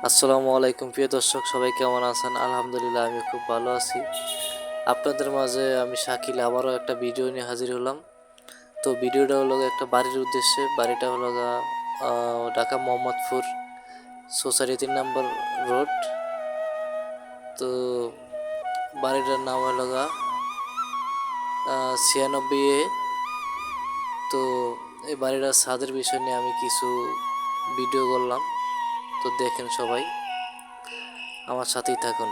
আসসালামু আলাইকুম প্রিয় দর্শক, সবাই কেমন আছেন? আলহামদুলিল্লাহ, আমি খুব ভালো আছি। আপনাদের মাঝে আমি শাকিল আবারও একটা ভিডিও নিয়ে হাজির হলাম। তো ভিডিওটা হলো একটা বাড়ির উদ্দেশ্যে। বাড়িটা হলো ঢাকা মোহাম্মদপুর সোসাইটি 3 নম্বর রোড। তো বাড়িটার নাম হলো 96A। তো এই বাড়িটার ছাদের বিষয় নিয়ে আমি কিছু ভিডিও করলাম। তো দেখেন, সবাই আমার সাথেই থাকুন।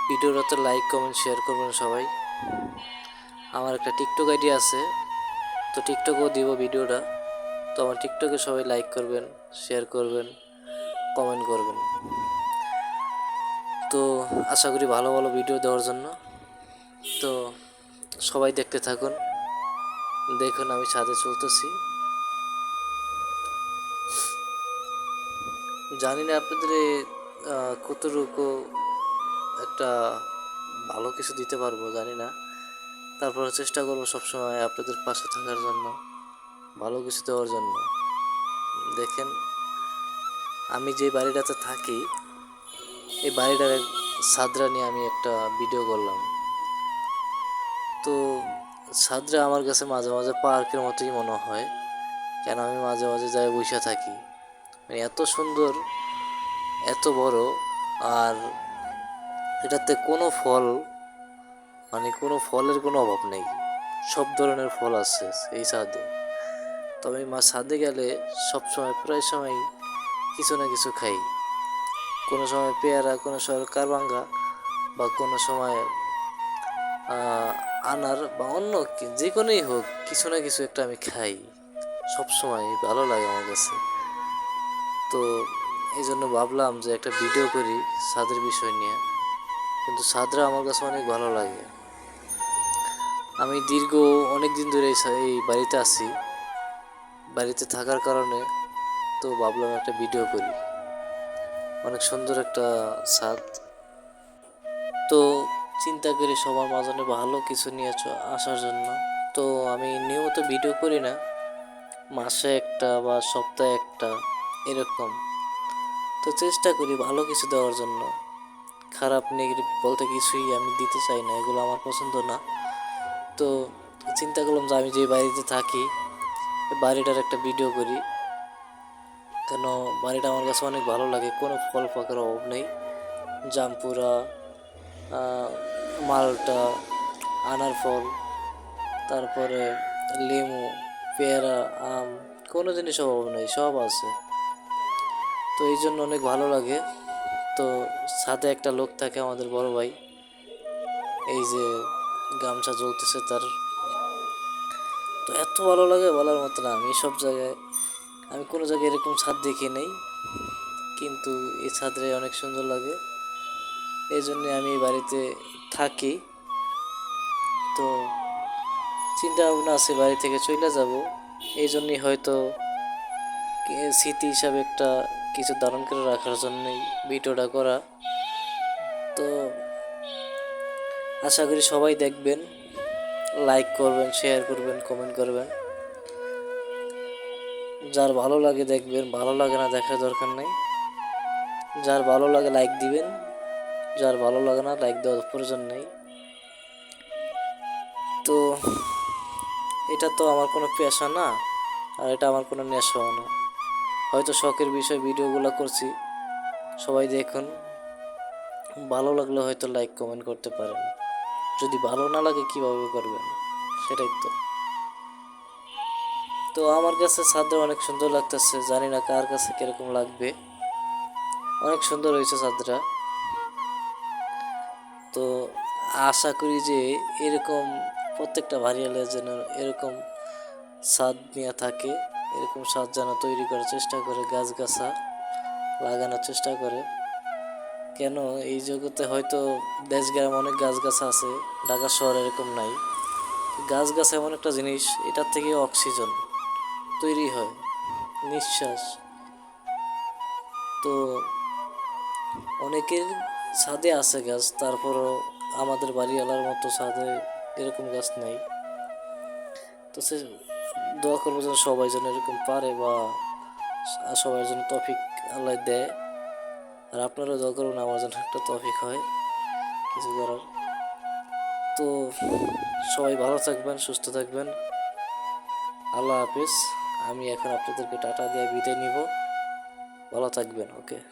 ভিডিওটাতে লাইক কমেন্ট শেয়ার করবেন সবাই। আমার একটা টিকটক আইডি আছে, তো টিকটকেও দিব ভিডিওটা। তো আমার টিকটকে সবাই লাইক করবেন, শেয়ার করবেন, কমেন্ট করবেন। তো আশা করি ভালো ভালো ভিডিও দেওয়ার জন্য। তো সবাই দেখতে থাকুন। দেখুন আমি ছাদে চলতেছি। জানি না আপনাদের কতটুকু একটা ভালো কিছু দিতে পারবো, জানি না। তারপরে চেষ্টা করবো সবসময় আপনাদের পাশে থাকার জন্য, ভালো কিছু দেওয়ার জন্য। দেখেন, আমি যে বাড়িটাতে থাকি, এই বাড়িটার ছাদরা নিয়ে আমি একটা ভিডিও করলাম। তো ছাদরা আমার কাছে মাঝে মাঝে পার্কের মতোই মনে হয়, কেন আমি মাঝে মাঝে যাই বসে থাকি। মানে এত সুন্দর, এত বড়, আর এটাতে কোনো ফল, মানে কোনো ফলের কোনো অভাব নেই। সব ধরনের ফল আছে এই ছাদে। তবে ছাদে গেলে সবসময়, প্রায় সময় কিছু না কিছু খাই। কোনো সময় পেয়ারা, কোনো সময় কারবাঙ্গা, বা কোনো সময় আনার, বা অন্য যে কোনোই হোক, কিছু না কিছু একটা আমি খাই। সব সময় ভালো লাগে আমার কাছে। তো এই জন্য ভাবলাম যে একটা ভিডিও করি ছাদের বিষয় নিয়ে। কিন্তু ছাদরা আমার কাছে অনেক ভালো লাগে। আমি দীর্ঘ অনেক দিন ধরে এই বাড়িতে আছি। বাড়িতে থাকার কারণে তো ভাবলাম একটা ভিডিও করি। অনেক সুন্দর একটা ছাদ। তো চিন্তা করি সবার মাঝে ভালো কিছু নিয়ে আসার জন্য। তো আমি নিয়মিত ভিডিও করি না, মাসে একটা বা সপ্তাহে একটা, এরকম। তো চেষ্টা করি ভালো কিছু দেওয়ার জন্য। খারাপ নেগেটিভ বলতে কিছুই আমি দিতে চাই না, এগুলো আমার পছন্দ না। তো চিন্তা করলাম যে আমি যে বাড়িতে থাকি, বাড়িটার একটা ভিডিও করি। কেন, বাড়িটা আমার কাছে অনেক ভালো লাগে। কোনো ফল পাকার অভাব নেই। জামপুরা, মালটা, আনার ফল, তারপরে লেমু, পেয়ারা, আম, কোনো জিনিস অভাব নেই, সব আছে। তো এই জন্য অনেক ভালো লাগে। তো সাথে একটা লোক থাকে, আমাদের বড় ভাই। এই যে গামছা জ্বলতেছে তার। তো এত ভালো লাগে বলার মতো না। আমি সব জায়গায়, আমি কোনো জায়গায় এরকম ছাদ দেখি নেই, কিন্তু এই ছাদে অনেক সুন্দর লাগে। এই জন্যে আমি এই বাড়িতে থাকি। তো চিন্তা ভাবনা আছে বাড়ি থেকে চলে যাব। এই জন্যই হয়তো স্মৃতি হিসাবে একটা কিছু ধারণ করে রাখার জন্যই ভিডিওটা করা। তো আশা করি সবাই দেখবেন, লাইক করবেন, শেয়ার করবেন, কমেন্ট করবেন। যার ভালো লাগে দেখবেন, ভালো লাগে না দেখার দরকার নেই। যার ভালো লাগে লাইক দিবেন, যার ভালো লাগে না লাইক দেওয়ার প্রয়োজন নেই। তো এটা তো আমার কোনো পেশা না, আর এটা আমার কোনো নেশাও না। হয়তো শখের বিষয় ভিডিওগুলো করছি। সবাই দেখুন, ভালো লাগলে হয়তো লাইক কমেন্ট করতে পারেন। যদি ভালো না লাগে কিভাবে করবেন, সেটাই তো। তো আমার কাছে ছাদটা অনেক সুন্দর লাগতেছে, জানি না কার কাছে কিরকম লাগবে। অনেক সুন্দর হয়েছে ছাদটা। তো আশা করি যে এরকম প্রত্যেকটা বাড়িওয়ালা যেন এরকম ছাদ নিয়ে থাকে, এরকম ছাদ যেন তৈরি করার চেষ্টা করে, গাছগাছা লাগানোর চেষ্টা করে। কেন, এই জগতে হয়তো দেশ গ্রামে অনেক গাছগাছা আছে, ঢাকা শহরে এরকম নাই। গাছগাছ এমন একটা জিনিস, এটার থেকে অক্সিজেন তৈরি হয়, নিঃশ্বাস। তো অনেকের ছাদে আছে গাছ, তারপরও আমাদের বাড়িওয়ালার মতো ছাদে এরকম গাছ নেই। তো সে দোয়া করবো যেন সবাই যেন এরকম পারে, বা সবার জন্য তৌফিক আল্লাহ দেয়। আর আপনারাও দোয়া করুন আমার জন্য একটা তৌফিক হয় কিছু করার। তো সবাই ভালো থাকবেন, সুস্থ থাকবেন। আল্লাহ হাফিজ। আমি এখন আপনাদেরকে টাটা দিয়ে বিদায় নিব। ভালো থাকবেন। ওকে।